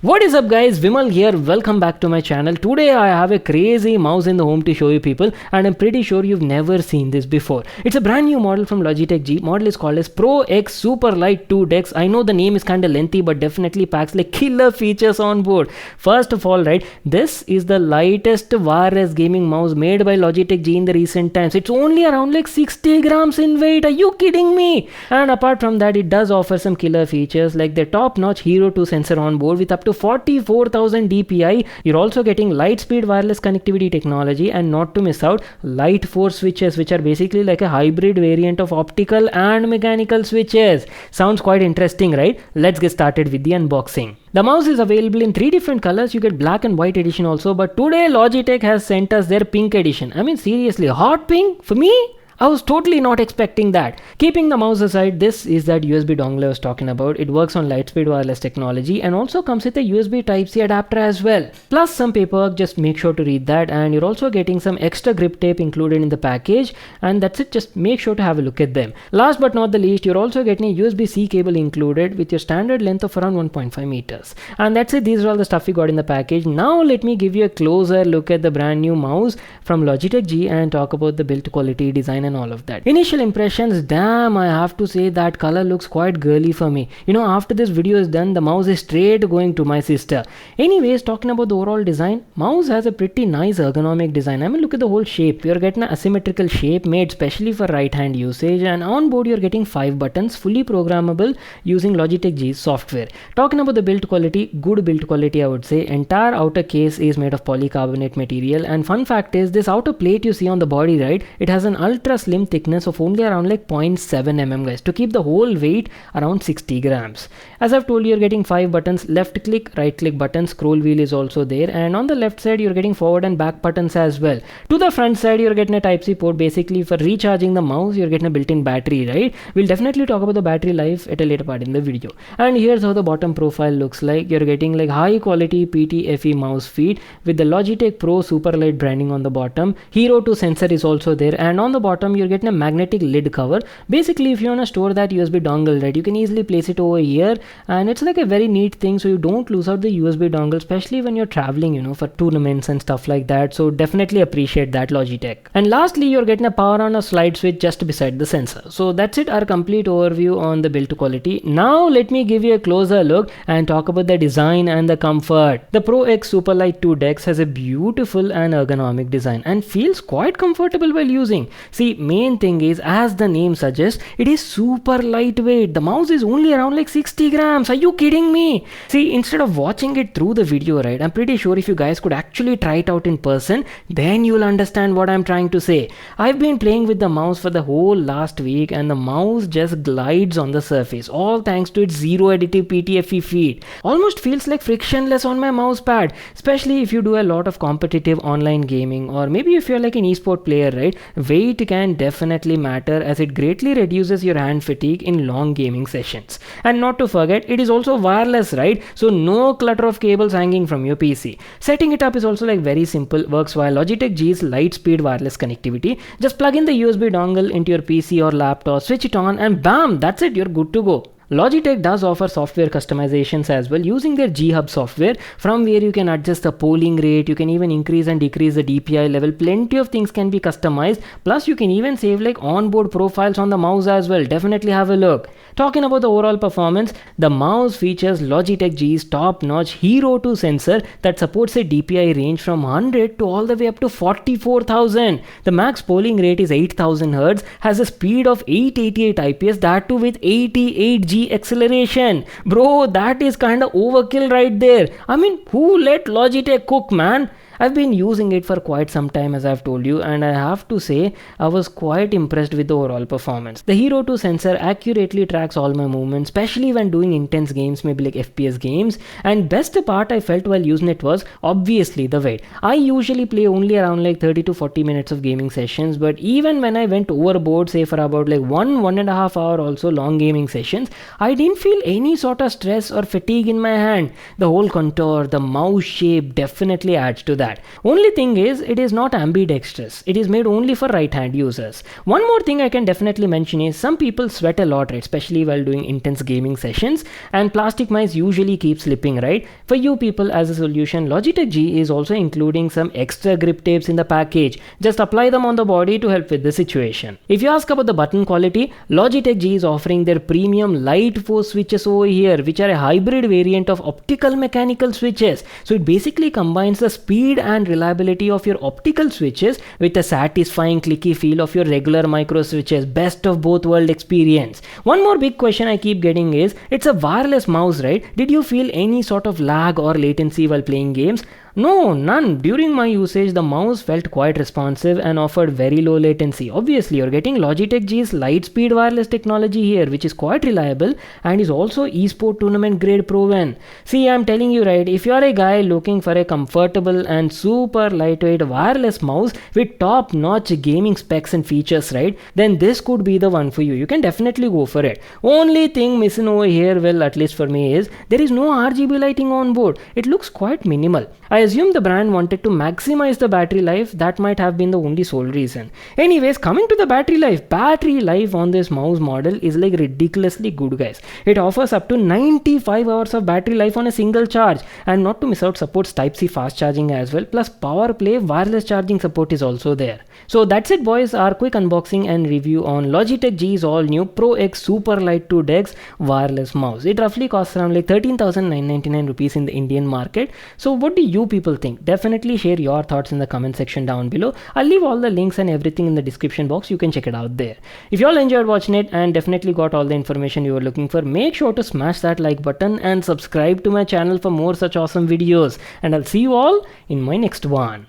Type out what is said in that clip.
What is up guys, Vimal here, welcome back to my channel. Today I have a crazy mouse in the home to show you people, and I'm pretty sure you've never seen this before. It's a brand new model from Logitech G. Model is called as Pro X SuperLight 2 Dex. I know the name is kinda lengthy but definitely packs like killer features on board. First of all, right, this is the lightest wireless gaming mouse made by Logitech G in the recent times. It's only around like 60 grams in weight, are you kidding me? And apart from that, it does offer some killer features like the top-notch Hero 2 sensor on board with up to 44,000 dpi. You're also getting light speed wireless connectivity technology, and not to miss out, light force switches, which are basically like a hybrid variant of optical and mechanical switches. Sounds quite interesting, right? Let's get started with the unboxing. The mouse is available in 3 different colors. You get black and white edition also, but today Logitech has sent us their pink edition. I mean, seriously, hot pink for me? I was totally not expecting that. Keeping the mouse aside, this is that USB dongle I was talking about. It works on lightspeed wireless technology and also comes with a USB Type-C adapter as well. Plus some paperwork, just make sure to read that, and you're also getting some extra grip tape included in the package, and that's it, just make sure to have a look at them. Last but not the least, you're also getting a USB-C cable included with your standard length of around 1.5 meters. And that's it, these are all the stuff you got in the package. Now let me give you a closer look at the brand new mouse from Logitech G and talk about the build quality, design and all of that. Initial impressions, damn, I have to say that color looks quite girly for me. You know, after this video is done, the mouse is straight going to my sister. Anyways, talking about the overall design, mouse has a pretty nice ergonomic design. I mean, look at the whole shape. You're getting an asymmetrical shape made specially for right hand usage, and on board you're getting 5 buttons, fully programmable using Logitech G's software. Talking about the build quality, good build quality I would say. Entire outer case is made of polycarbonate material, and fun fact is, this outer plate you see on the body, right, it has an ultra slim thickness of only around like 0.7 mm guys, to keep the whole weight around 60 grams. As I've told you, you're getting 5 buttons, left click, right click button, scroll wheel is also there, and on the left side you're getting forward and back buttons as well. To the front side you're getting a Type-C port, basically for recharging the mouse. You're getting a built-in battery, right? We'll definitely talk about the battery life at a later part in the video. And here's how the bottom profile looks like. You're getting like high quality PTFE mouse feed with the Logitech Pro SuperLight branding on the bottom. Hero 2 sensor is also there, and on the bottom you're getting a magnetic lid cover. Basically, if you want to store that USB dongle, right, you can easily place it over here, and it's like a very neat thing, so you don't lose out the USB dongle, especially when you're traveling, you know, for tournaments and stuff like that. So definitely appreciate that, Logitech. And lastly, you're getting a power on a slide switch just beside the sensor. So that's it, our complete overview on the build quality. Now let me give you a closer look and talk about the design and the comfort. The Pro X SuperLight 2 Dex has a beautiful and ergonomic design and feels quite comfortable while using. See, main thing is, as the name suggests, it is super lightweight. The mouse is only around like 60 grams. Are you kidding me? See, instead of watching it through the video, right, I'm pretty sure if you guys could actually try it out in person, then you'll understand what I'm trying to say. I've been playing with the mouse for the whole last week, and the mouse just glides on the surface, all thanks to its zero additive PTFE feed. Almost feels like frictionless on my mouse pad, especially if you do a lot of competitive online gaming, or maybe if you're like an esport player, right? Weight can definitely matter, as it greatly reduces your hand fatigue in long gaming sessions. And not to forget, it is also wireless, right? So no clutter of cables hanging from your PC. Setting it up is also like very simple, works via Logitech G's light speed wireless connectivity. Just plug in the USB dongle into your PC or laptop, switch it on, and bam, that's it, you're good to go. Logitech does offer software customizations as well using their G Hub software, from where you can adjust the polling rate, you can even increase and decrease the DPI level. Plenty of things can be customized, plus you can even save like onboard profiles on the mouse as well. Definitely have a look. Talking about the overall performance, the mouse features Logitech G's top-notch Hero 2 sensor that supports a DPI range from 100 to all the way up to 44,000. The max polling rate is 8,000 Hz, has a speed of 888 IPS, that too with 88G acceleration. Bro, that is kinda overkill right there. I mean, who let Logitech cook, man? I've been using it for quite some time, as I've told you, and I have to say I was quite impressed with the overall performance. The Hero 2 sensor accurately tracks all my movements, especially when doing intense games, maybe like FPS games. And best part I felt while using it was obviously the weight. I usually play only around like 30 to 40 minutes of gaming sessions, but even when I went overboard, say for about like 1.5 hour also long gaming sessions, I didn't feel any sort of stress or fatigue in my hand. The whole contour, the mouse shape definitely adds to that. that. Only thing is, it is not ambidextrous. It is made only for right hand users. One more thing I can definitely mention is some people sweat a lot, right? Especially while doing intense gaming sessions, and plastic mice usually keep slipping, right? For you people, as a solution, Logitech G is also including some extra grip tapes in the package. Just apply them on the body to help with the situation. If you ask about the button quality, Logitech G is offering their premium light force switches over here, which are a hybrid variant of optical mechanical switches. So it basically combines the speed and reliability of your optical switches with the satisfying clicky feel of your regular micro switches. Best of both world experience. One more big question I keep getting is, it's a wireless mouse, right? Did you feel any sort of lag or latency while playing games? No, none. During my usage, the mouse felt quite responsive and offered very low latency. Obviously, you're getting Logitech G's light-speed wireless technology here, which is quite reliable and is also esport tournament grade proven. See, I'm telling you, right, if you're a guy looking for a comfortable and super lightweight wireless mouse with top-notch gaming specs and features, right, then this could be the one for you. You can definitely go for it. Only thing missing over here, well, at least for me, is there is no RGB lighting on board. It looks quite minimal. I assume the brand wanted to maximize the battery life. That might have been the only sole reason. Anyways, coming to the battery life on this mouse model is like ridiculously good, guys. It offers up to 95 hours of battery life on a single charge, and not to miss out, supports Type-C fast charging as well, plus PowerPlay wireless charging support is also there. So that's it, boys, our quick unboxing and review on Logitech G's all new Pro X SuperLight 2 DeX wireless mouse. It roughly costs around like 13,999 rupees in the Indian market. So what do you people think? Definitely share your thoughts in the comment section down below. I'll leave all the links and everything in the description box. You can check it out there. If you all enjoyed watching it and definitely got all the information you were looking for, make sure to smash that like button and subscribe to my channel for more such awesome videos. And I'll see you all in my next one.